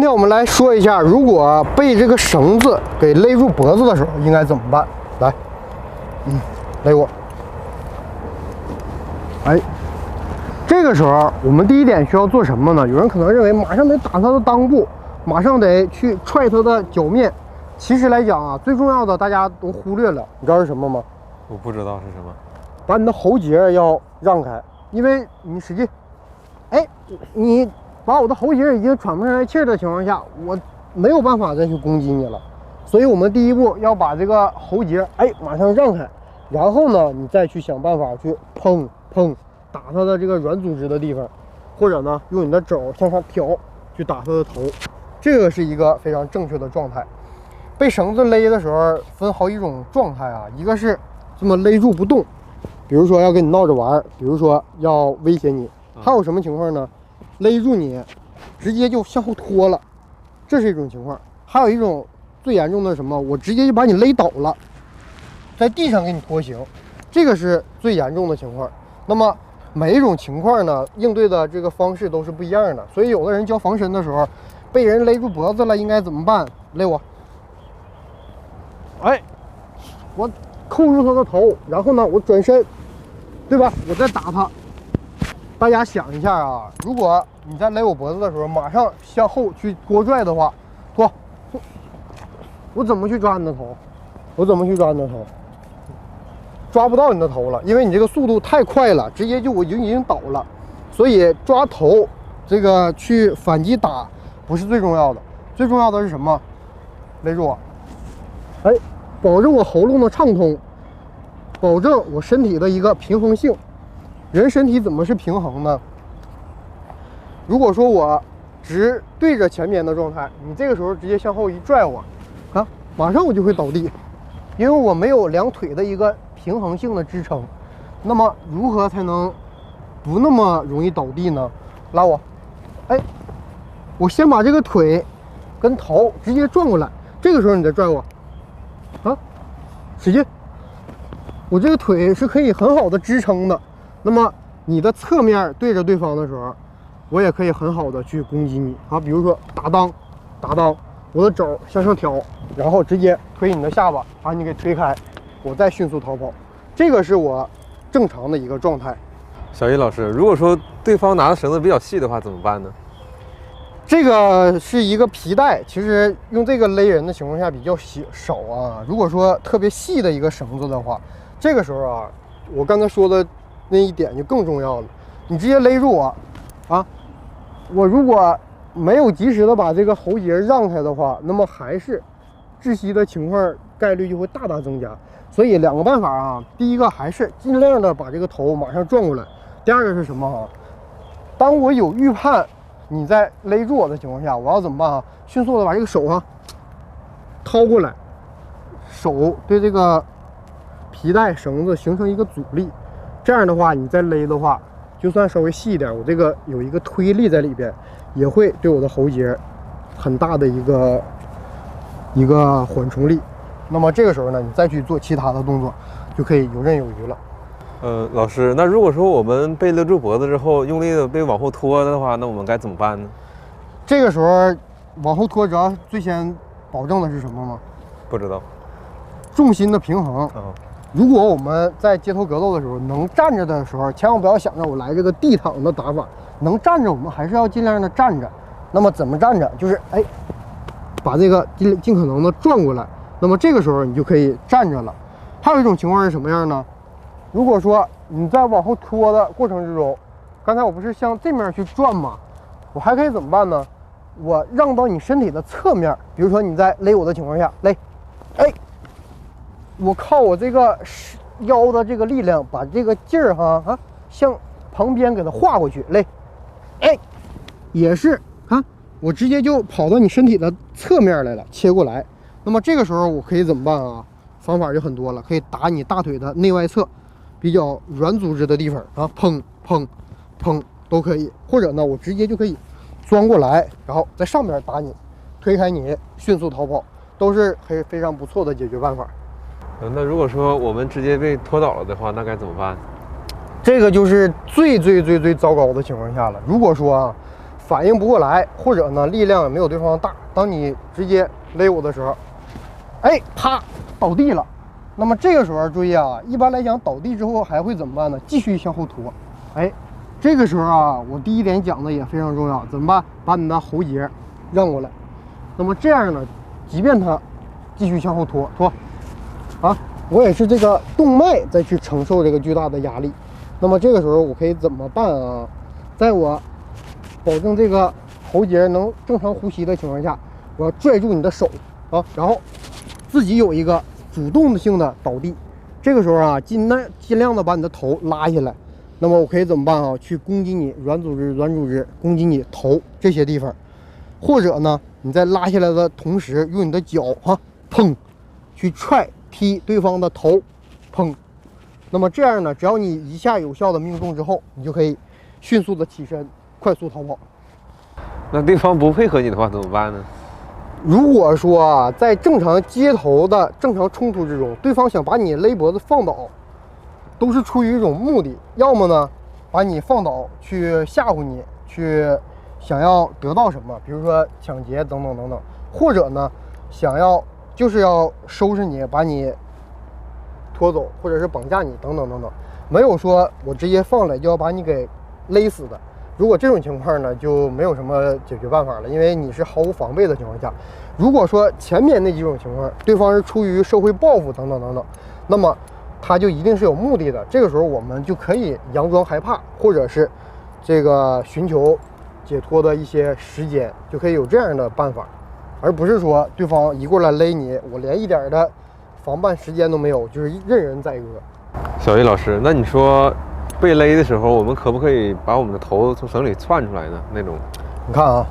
今天我们来说一下，如果被这个绳子给勒住脖子的时候，应该怎么办？来，勒我。哎，这个时候我们第一点需要做什么呢？有人可能认为马上得打他的裆部，马上得去踹他的脚面。其实来讲啊，最重要的大家都忽略了，你知道是什么吗？我不知道是什么。把你的喉结要让开，因为你使劲，哎，你把我的喉结已经喘不上来气儿的情况下，我没有办法再去攻击你了。所以我们第一步要把这个喉结马上让开，然后呢，你再去想办法去砰打它的这个软组织的地方，或者呢用你的肘向上挑去打它的头，这个是一个非常正确的状态。被绳子勒的时候分好几种状态啊，一个是这么勒住不动，比如说要跟你闹着玩，比如说要威胁你，还有什么情况呢？勒住你直接就向后拖了，这是一种情况。还有一种最严重的是什么？我直接就把你勒倒了，在地上给你拖行，这个是最严重的情况。那么每一种情况呢，应对的这个方式都是不一样的，所以有的人教防身的时候，被人勒住脖子了应该怎么办？勒我，我扣住他的头，然后呢，我转身，对吧？我再打他。大家想一下啊，如果你在勒我脖子的时候，马上向后去拖拽的话，我怎么去抓你的头？我怎么去抓你的头？抓不到你的头了，因为你这个速度太快了，直接就我已经倒了。所以抓头这个去反击打不是最重要的，最重要的是什么？勒住我，保证我喉咙的畅通，保证我身体的一个平衡性。人身体怎么是平衡呢？如果说我直对着前面的状态，你这个时候直接向后一拽我，马上我就会倒地，因为我没有两腿的一个平衡性的支撑。那么如何才能不那么容易倒地呢？拉我，我先把这个腿跟头直接转过来，这个时候你再拽我，使劲，我这个腿是可以很好的支撑的。那么你的侧面对着对方的时候，我也可以很好的去攻击你啊，比如说打裆，我的肘向上挑，然后直接推你的下巴，把你给推开，我再迅速逃跑，这个是我正常的一个状态。小易老师，如果说对方拿的绳子比较细的话，怎么办呢？这个是一个皮带，其实用这个勒人的情况下比较少啊。如果说特别细的一个绳子的话，这个时候啊，我刚才说的那一点就更重要了。你直接勒住我我如果没有及时的把这个喉结让开的话，那么还是窒息的情况概率就会大大增加。所以两个办法啊，第一个还是尽量的把这个头马上转过来，第二个是什么啊？当我有预判你在勒住我的情况下，我要怎么办啊？迅速的把这个手掏过来，手对这个皮带绳子形成一个阻力，这样的话你再勒的话，就算稍微细一点，我这个有一个推力在里边，也会对我的喉结很大的一个缓冲力。那么这个时候呢，你再去做其他的动作，就可以游刃有余了。老师，那如果说我们被勒住脖子之后，用力的被往后拖的话，那我们该怎么办呢？这个时候往后拖，只要最先保证的是什么吗？不知道。重心的平衡。如果我们在街头格斗的时候能站着的时候，千万不要想着我来这个地躺的打法，能站着我们还是要尽量的站着。那么怎么站着？就是把这个尽可能的转过来，那么这个时候你就可以站着了。还有一种情况是什么样呢？如果说你在往后拖的过程之中，刚才我不是向这面去转吗？我还可以怎么办呢？我让到你身体的侧面，比如说你在勒我的情况下勒，我靠我这个腰的这个力量，把这个劲儿向旁边给它划过去勒，也是我直接就跑到你身体的侧面来了，切过来。那么这个时候我可以怎么办啊？方法就很多了，可以打你大腿的内外侧比较软组织的地方砰都可以，或者呢我直接就可以钻过来，然后在上面打你，推开你，迅速逃跑，都是非常不错的解决办法。那如果说我们直接被拖倒了的话，那该怎么办？这个就是最糟糕的情况下了。如果说反应不过来，或者呢力量也没有对方大。当你直接勒我的时候，哎，啪倒地了。那么这个时候注意啊，一般来讲倒地之后还会怎么办呢？继续向后拖。哎，这个时候啊，我第一点讲的也非常重要，怎么办？把你的喉结让过来。那么这样呢，即便它继续向后拖，啊，我也是这个动脉再去承受这个巨大的压力。那么这个时候我可以怎么办啊？在我保证这个喉结能正常呼吸的情况下，我要拽住你的手啊，然后自己有一个主动性的倒地。这个时候啊，尽量的把你的头拉下来。那么我可以怎么办啊？去攻击你软组织，攻击你头这些地方，或者呢，你在拉下来的同时，用你的脚砰，去踹踢对方的头，砰。那么这样呢，只要你一下有效的命中之后，你就可以迅速的起身，快速逃跑。那对方不配合你的话怎么办呢？如果说啊，在正常街头的正常冲突之中，对方想把你勒脖子放倒，都是出于一种目的，要么呢把你放倒去吓唬你，去想要得到什么，比如说抢劫等等等等，或者呢就是要收拾你，把你拖走，或者是绑架你等等等等，没有说我直接放来就要把你给勒死的。如果这种情况呢，就没有什么解决办法了，因为你是毫无防备的情况下。如果说前面那几种情况，对方是出于社会报复等等等等，那么他就一定是有目的的。这个时候我们就可以佯装害怕，或者是这个寻求解脱的一些时间，就可以有这样的办法，而不是说对方一过来勒你，我连一点的防范时间都没有，就是任人宰割。小易老师，那你说被勒的时候，我们可不可以把我们的头从绳里窜出来呢？那种，你看啊，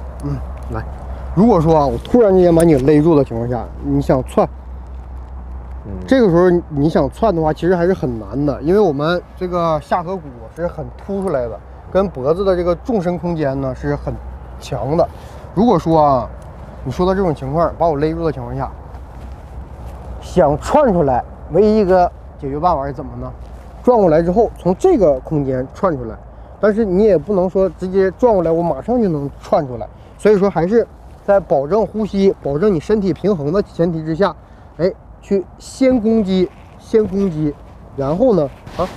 来，如果说啊，我突然之间把你勒住的情况下，你想窜，这个时候你想窜的话，其实还是很难的，因为我们这个下颌骨是很凸出来的，跟脖子的这个纵深空间呢是很强的。如果说啊，你说的这种情况，把我勒住的情况下，想窜出来，唯一一个解决办法是怎么呢？转过来之后，从这个空间窜出来，但是你也不能说直接转过来，我马上就能窜出来。所以说，还是在保证呼吸、保证你身体平衡的前提之下，哎，去先攻击，然后呢，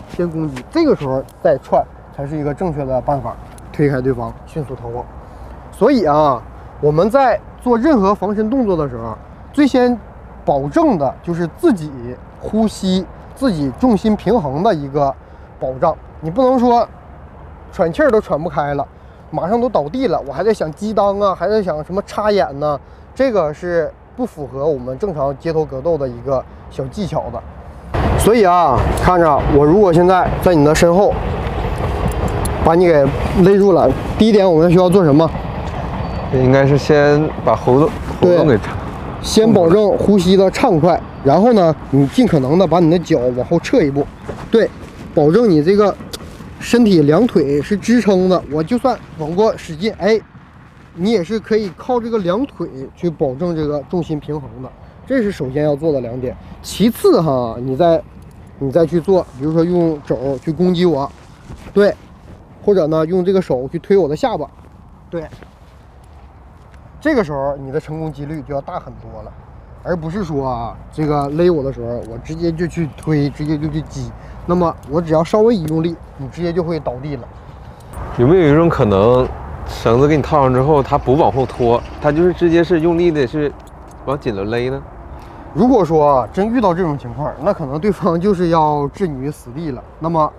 先攻击，这个时候再窜才是一个正确的办法，推开对方，迅速逃跑。所以啊，我们在做任何防身动作的时候，最先保证的就是自己呼吸、自己重心平衡的一个保障。你不能说喘气儿都喘不开了，马上都倒地了，我还在想激裆啊，还在想什么插眼呢，这个是不符合我们正常街头格斗的一个小技巧的。所以啊，看着我如果现在在你的身后把你给勒住了，第一点我们需要做什么？应该是先把喉咙给先保证呼吸的畅快，然后呢，你尽可能的把你的脚往后撤一步，对，保证你这个身体两腿是支撑的。我就算往过使劲，哎，你也是可以靠这个两腿去保证这个重心平衡的。这是首先要做的2点。其次哈，你再去做，比如说用肘去攻击我，对，或者呢用这个手去推我的下巴，对。这个时候你的成功几率就要大很多了，而不是说啊，这个勒我的时候我直接就去推，直接就去击，那么我只要稍微一用力，你直接就会倒地了。有没有一种可能，绳子给你套上之后，它不往后拖，它就是直接是用力的是往紧了勒呢？如果说啊真遇到这种情况，那可能对方就是要置你于死地了。那么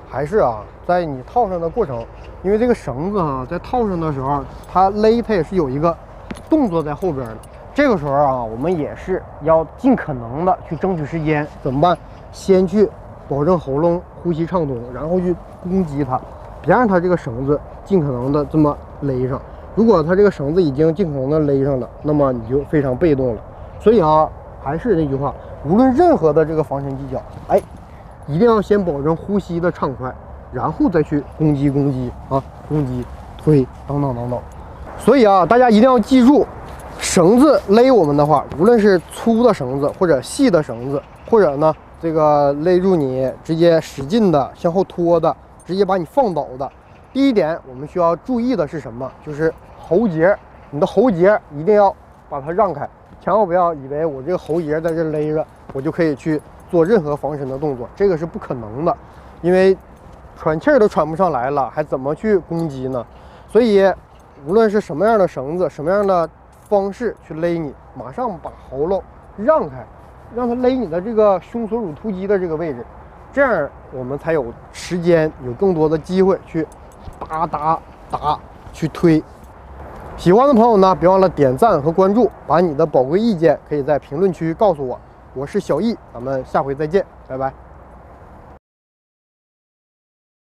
还是啊，在你套上的过程，因为这个绳子啊在套上的时候，它勒它也是有一个动作在后边的。这个时候啊，我们也是要尽可能的去争取时间。怎么办？先去保证喉咙呼吸畅通，然后去攻击它，别让它这个绳子尽可能的这么勒上。如果它这个绳子已经尽可能的勒上了，那么你就非常被动了。所以啊，还是那句话，无论任何的这个防身技巧，哎，一定要先保证呼吸的畅快，然后再去攻击啊，攻击、推等等等等。所以啊，大家一定要记住，绳子勒我们的话，无论是粗的绳子或者细的绳子，或者呢这个勒住你直接使劲的向后拖的，直接把你放倒的，第一点，我们需要注意的是什么？就是喉结，你的喉结一定要把它让开，千万不要以为我这个喉结在这勒着，我就可以去做任何防身的动作，这个是不可能的，因为喘气儿都喘不上来了，还怎么去攻击呢？所以，无论是什么样的绳子，什么样的方式去勒你，马上把喉咙让开，让它勒你的这个胸锁乳突肌的这个位置，这样我们才有时间，有更多的机会去打，去推。喜欢的朋友呢，别忘了点赞和关注，把你的宝贵意见可以在评论区告诉我。我是小易，咱们下回再见，拜拜。